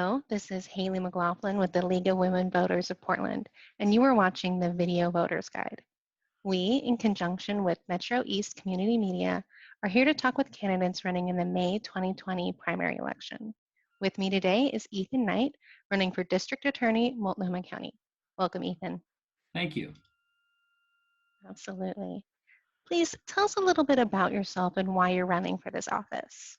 Hello, this is Haley McLaughlin with the League of Women Voters of Portland, and you are watching the Video Voters Guide. We, in conjunction with MetroEast Community Media, are here to talk with candidates running in the May 2020 primary election. With me today is Ethan Knight, running for District Attorney, Multnomah County. Welcome, Ethan. Thank you. Absolutely. Please tell us a little bit about yourself and why you're running for this office.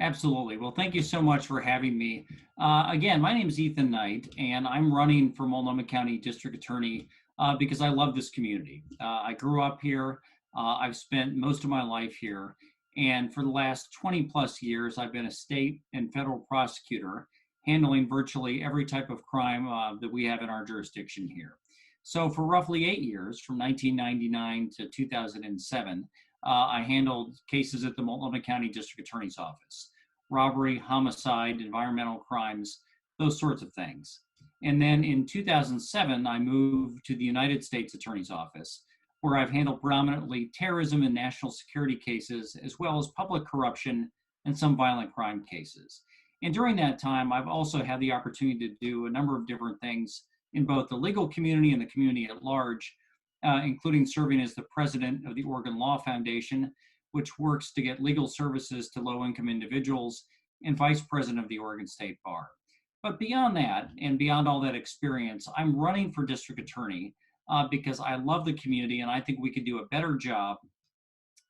Absolutely. Well, thank you so much for having me. Again, my name is Ethan Knight, and I'm running for Multnomah County District Attorney because I love this community. I grew up here. I've spent most of my life here. And for the last 20 plus years, I've been a state and federal prosecutor handling virtually every type of crime that we have in our jurisdiction here. So for roughly 8 years, from 1999 to 2007, I handled cases at the Multnomah County District Attorney's Office: robbery, homicide, environmental crimes, those sorts of things. And then in 2007, I moved to the United States Attorney's Office, where I've handled predominantly terrorism and national security cases, as well as public corruption and some violent crime cases. And during that time, I've also had the opportunity to do a number of different things in both the legal community and the community at large, including serving as the president of the Oregon Law Foundation, which works to get legal services to low-income individuals, and vice president of the Oregon State Bar. But beyond that, and beyond all that experience, I'm running for district attorney because I love the community, and I think we could do a better job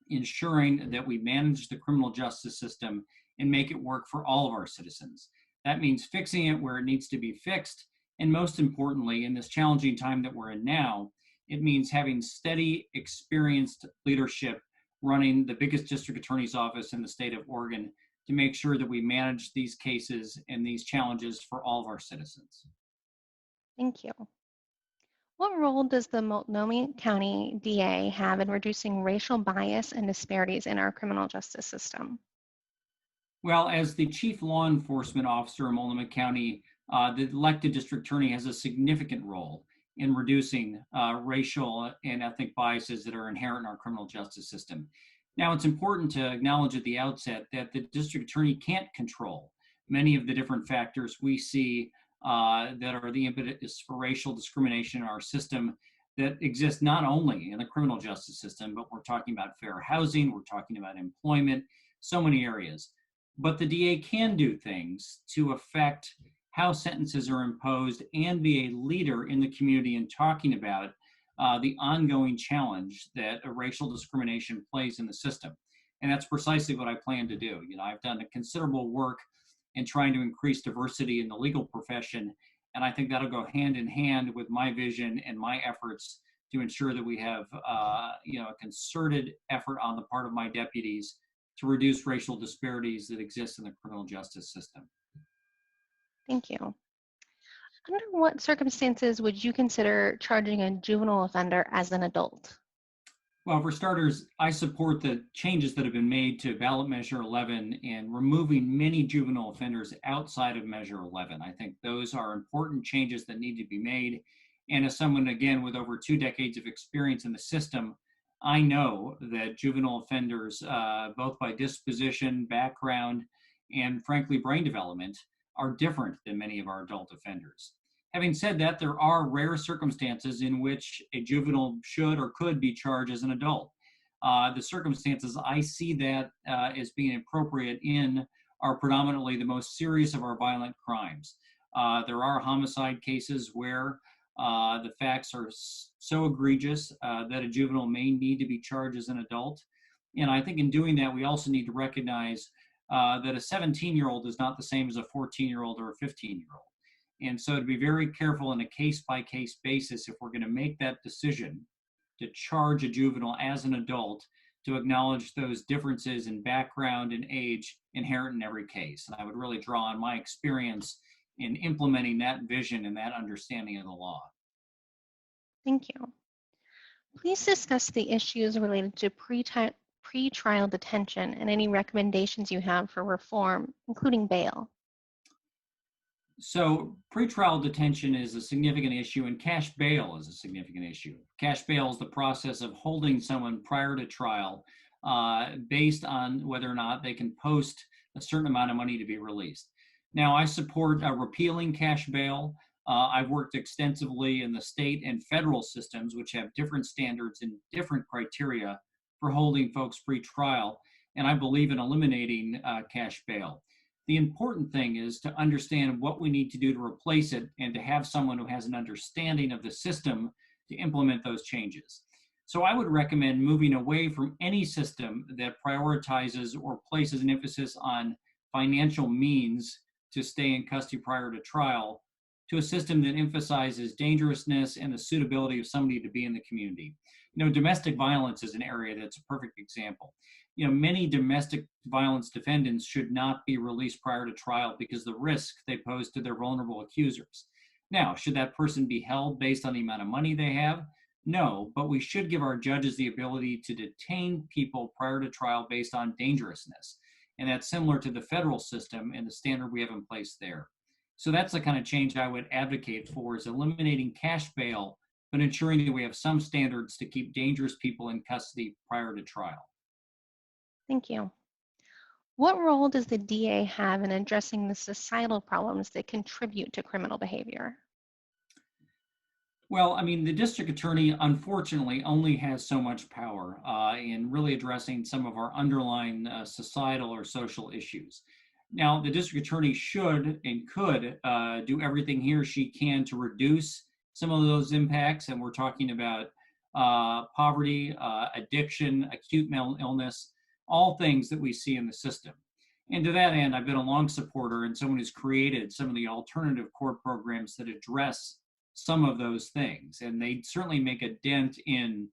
ensuring that we manage the criminal justice system and make it work for all of our citizens. That means fixing it where it needs to be fixed, and most importantly, in this challenging time that we're in now, it means having steady, experienced leadership running the biggest district attorney's office in the state of Oregon to make sure that we manage these cases and these challenges for all of our citizens. Thank you. What role does the Multnomah County DA have in reducing racial bias and disparities in our criminal justice system? Well, as the chief law enforcement officer in Multnomah County, the elected district attorney has a significant role in reducing racial and ethnic biases that are inherent in our criminal justice system. Now, it's important to acknowledge at the outset that the district attorney can't control many of the different factors we see that are the impetus for racial discrimination in our system that exist not only in the criminal justice system, but we're talking about fair housing, we're talking about employment, so many areas. But the DA can do things to affect how sentences are imposed and be a leader in the community in talking about the ongoing challenge that racial discrimination plays in the system. And that's precisely what I plan to do. I've done a considerable work in trying to increase diversity in the legal profession, and I think that'll go hand in hand with my vision and my efforts to ensure that we have a concerted effort on the part of my deputies to reduce racial disparities that exist in the criminal justice system. Thank you. Under what circumstances would you consider charging a juvenile offender as an adult? Well, for starters, I support the changes that have been made to ballot measure 11 and removing many juvenile offenders outside of measure 11. I think those are important changes that need to be made. And as someone, again, with over 2 decades of experience in the system, I know that juvenile offenders, both by disposition, background, and frankly, brain development, are different than many of our adult offenders. Having said that, there are rare circumstances in which a juvenile should or could be charged as an adult. The circumstances I see that as being appropriate in are predominantly the most serious of our violent crimes. There are homicide cases where the facts are so egregious that a juvenile may need to be charged as an adult. And I think in doing that, we also need to recognize that a 17-year-old is not the same as a 14-year-old or a 15-year-old. And so to be very careful on a case-by-case basis, if we're going to make that decision to charge a juvenile as an adult, to acknowledge those differences in background and age inherent in every case. And I would really draw on my experience in implementing that vision and that understanding of the law. Thank you. Please discuss the issues related to pre-trial detention and any recommendations you have for reform, including bail. So pretrial detention is a significant issue, and cash bail is a significant issue. Cash bail is the process of holding someone prior to trial based on whether or not they can post a certain amount of money to be released. Now, I support repealing cash bail. I've worked extensively in the state and federal systems, which have different standards and different criteria for holding folks pre-trial, and I believe in eliminating cash bail. The important thing is to understand what we need to do to replace it and to have someone who has an understanding of the system to implement those changes. So I would recommend moving away from any system that prioritizes or places an emphasis on financial means to stay in custody prior to trial to a system that emphasizes dangerousness and the suitability of somebody to be in the community. You know, domestic violence is an area that's a perfect example. You know, many domestic violence defendants should not be released prior to trial because the risk they pose to their vulnerable accusers. Now, should that person be held based on the amount of money they have? No, but we should give our judges the ability to detain people prior to trial based on dangerousness. And that's similar to the federal system and the standard we have in place there. So that's the kind of change I would advocate for, is eliminating cash bail, but ensuring that we have some standards to keep dangerous people in custody prior to trial. Thank you. What role does the DA have in addressing the societal problems that contribute to criminal behavior? Well, I mean, the district attorney, unfortunately, only has so much power in really addressing some of our underlying societal or social issues. Now, the district attorney should and could do everything he or she can to reduce some of those impacts. And we're talking about poverty, addiction, acute mental illness, all things that we see in the system. And to that end, I've been a long supporter and someone who's created some of the alternative court programs that address some of those things. And they certainly make a dent in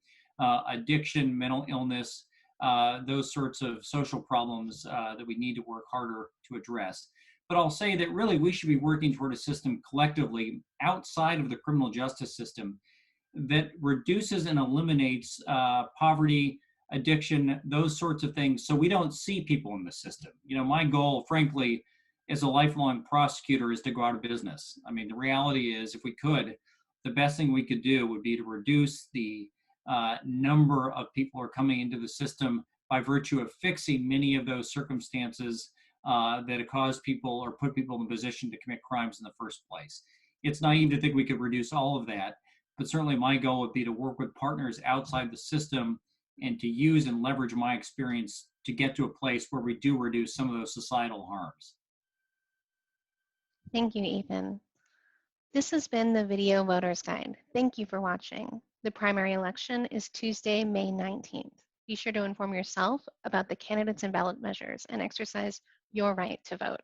addiction, mental illness, those sorts of social problems that we need to work harder to address. But I'll say that really we should be working toward a system collectively outside of the criminal justice system that reduces and eliminates poverty, addiction, those sorts of things, so we don't see people in the system. You know, my goal, frankly, as a lifelong prosecutor is to go out of business. I mean, the reality is, if we could, the best thing we could do would be to reduce the number of people who are coming into the system by virtue of fixing many of those circumstances that cause people or put people in a position to commit crimes in the first place. It's naive to think we could reduce all of that, but certainly my goal would be to work with partners outside the system and to use and leverage my experience to get to a place where we do reduce some of those societal harms. Thank you, Ethan. This has been the Video Voters Guide. Thank you for watching. The primary election is Tuesday, May 19th. Be sure to inform yourself about the candidates and ballot measures and exercise your right to vote.